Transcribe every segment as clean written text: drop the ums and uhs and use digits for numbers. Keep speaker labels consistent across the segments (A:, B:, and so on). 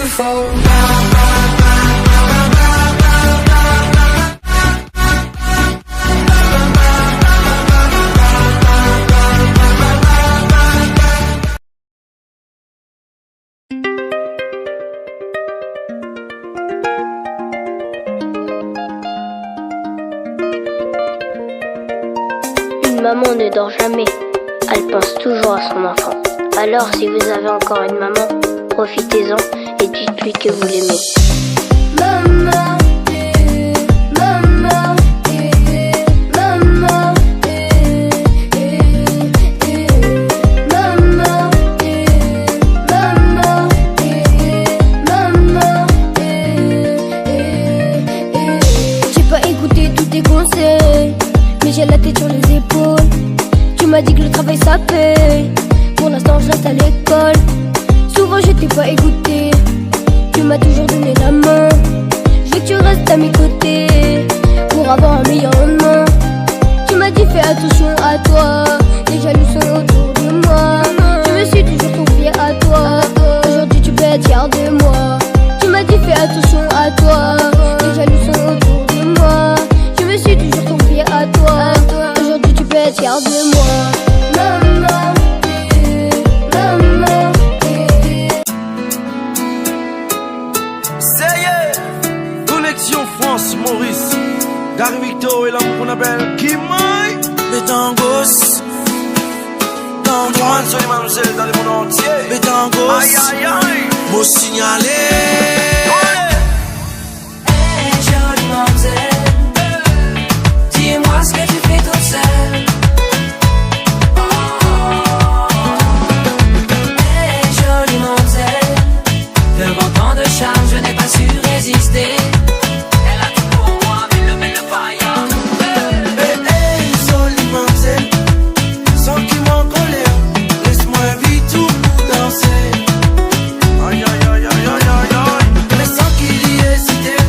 A: beautiful.
B: Une maman ne dort jamais, elle pense toujours à son enfant. Alors si vous avez encore une maman, profitez-en et dites-lui que vous l'aimez. Maman, maman, maman, maman, maman, j'ai pas écouté tous tes conseils, mais j'ai la tête sur les épaules. Tu m'as dit que le travail ça paye. Pour l'instant je reste à l'école. Souvent je t'ai pas écouté. Tu m'as toujours donné la main. Je veux que tu restes à mes côtés pour avoir un meilleur lendemain. Tu m'as dit fais attention à toi. Les jaloux sont autour de moi. Je me suis toujours confiée à toi. Aujourd'hui tu peux être fier de moi. Tu m'as dit fais attention à toi. Les jaloux sont autour de moi. Je me suis toujours confiée à toi. Aujourd'hui tu peux être fier de moi. Maman, maman.
C: Ça y est, Connexion France, Maurice, Gary Victor et l'homme qu'on appelle Kimai.
D: Les tangos,
C: Antoine sur les mademoiselles dans le monde entier.
D: les tangos,
C: Aïe aïe aïe.
D: mot signalé.
A: Hey, jolie mademoiselle, dis-moi ce que tu fais toute seule. Hey, jolie mademoiselle, devant tant de charme, je n'ai pas su résister. Elle a tout pour moi, mais le faillant.
D: Hey, jolie mademoiselle, sans qu'il m'en colère, laisse-moi vite tout pour danser.
C: Aïe aïe aïe aïe aïe aïe aïe.
D: Mais sans qu'il y hésite,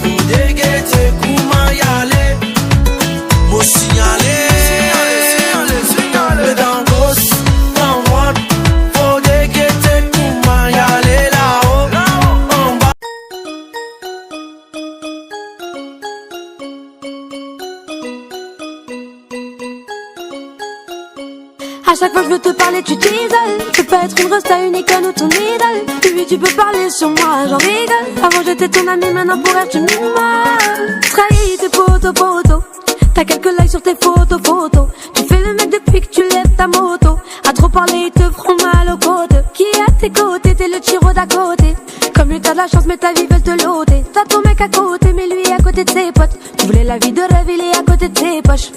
D: vous déguettez, comment y aller. Mot signalé. Les tangos, t'envoie, faut déguetter, comment y aller là-haut, en bas.
E: À chaque fois que je veux te parler, tu t'isoles. Je peux être une resta, une icône ou ton idole. Puis tu peux parler sur moi, j'en rigole. Avant j'étais ton ami, maintenant pour elle tu m'immolles. Trahis tes potos. T'as quelques likes sur tes photos. Tu fais le mec depuis que tu lèves ta moto. À trop parler, ils te feront mal aux côtes. Qui est à tes côtés, t'es le tiro d'à côté. Comme lui t'as de la chance, mais ta vie veut te l'ôter. T'as ton mec à côté, mais lui à côté de ses potes. Tu voulais la vie de rêve, il est à côté de tes poches.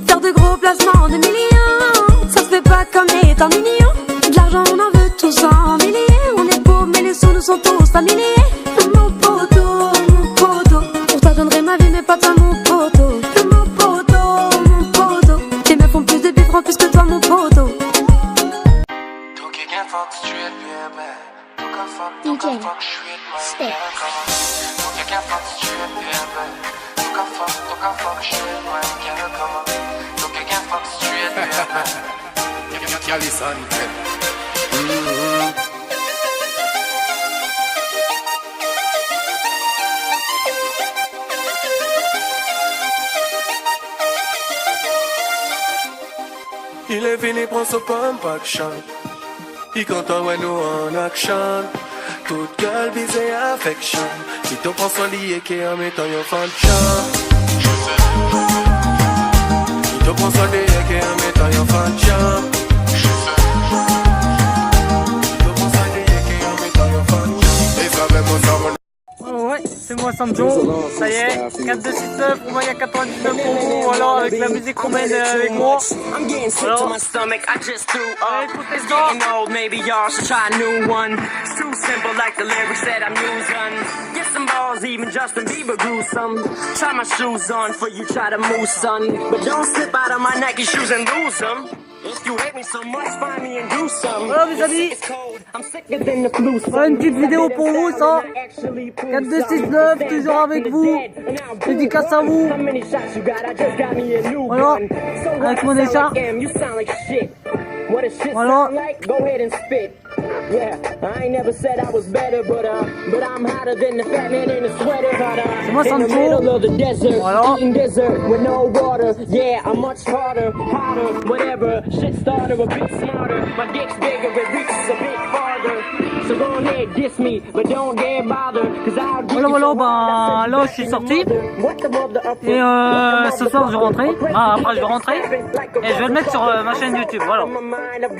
E: Faire de gros placements de millions, ça se fait pas comme étant mignon. De l'argent on en veut tous en milliers. On est pauvres mais les sous nous sont tous familiers. Mon poteau, pour toi je donnerai ma vie mais pas toi mon poteau. Mon poteau, tes meufs font plus de bifrons plus que toi mon poteau.
D: Il est fini, prend son pump action. Il content, ouais, nous en action. Toute gueule, visée affection. Il te prend son lit qui en mettant yon fanchon. Il te prend son lit qui en mettant yon fanchon. Il te prend son lit qui en mettant yon fanchon. Et ça va mon savon.
F: Ouais, c'est moi Samjo, ça y est, 4-2-6-9, pour moi il y a 99 pour vous, alors avec la musique romaine avec moi. Alors, écoutez ça.
A: Maybe y'all should try a new one. It's too simple like the lyrics that I'm using. Get some balls, even Justin Bieber grew some. Try my shoes on for you try to move, son. But don't slip out of my Nike shoes and lose them. If you hate me so much, find me and do some.
F: Voilà mes amis, voilà une petite vidéo pour vous ça. 4-2-6-9, toujours avec vous. Dédicace à vous. Voilà, avec mon écharpe. Voilà.
A: Yeah, I ain't never said I was better, but I'm hotter than the fat man in the sweater.
F: C'est moi,
A: In the
F: Sancho.
A: middle of the desert,
F: Voilà.
A: eating dessert with no water. Yeah, I'm much harder, hotter, whatever. Shit starter, a bit smarter. My dick's bigger, it reaches a bit farther. So go ahead, diss me, but don't dare bother. Cause I'll give
F: Voilà,
A: you so
F: bah,
A: hard,
F: là, je suis sorti.
A: What the mother up
F: Et ce soir, je vais rentrer. Ah, après, je vais rentrer. Et je vais le mettre sur ma chaîne YouTube. Voilà.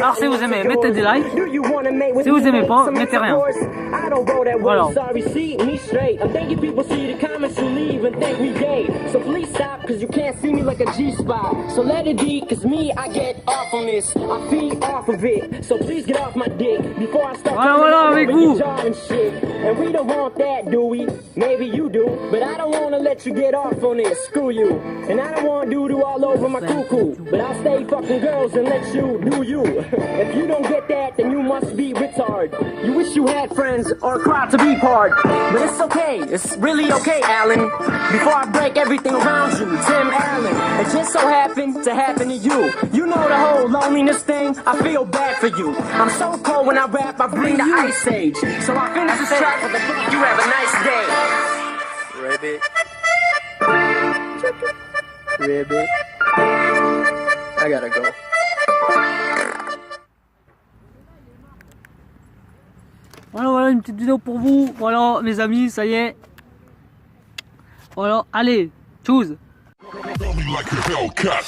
F: Alors, si vous aimez, mettez des likes. Si vous aimez pas, mettez rien. Voilà.
A: So please stop, cause you can't see me like a G-spot. So let it be, cause me, I get off on this. I feed off of it. So please get off my dick before I start
F: Voilà, avec vous.
A: and shit. And we don't want that, do we? Maybe you do, but I don't wanna let you get off on this. Screw you. And I don't want doo-doo all over my cuckoo. But I'll stay fucking girls and let you do you. If you don't get that, then you must be retard. You wish you had friends or a crowd to be part. But it's okay, it's really okay, Alan. Before I break everything around you, Tim Allen. It just so happened to happen to you. You know the whole loneliness thing, I feel bad for you. I'm so cold when I rap, I bring the ice age. So I finish this track with the beat, you have a nice day.
D: Ribbit.
A: Ribbit. I gotta go.
F: Voilà, une petite vidéo pour vous. Voilà, mes amis, ça y est. Voilà, allez, choose.
G: Like a Hellcat.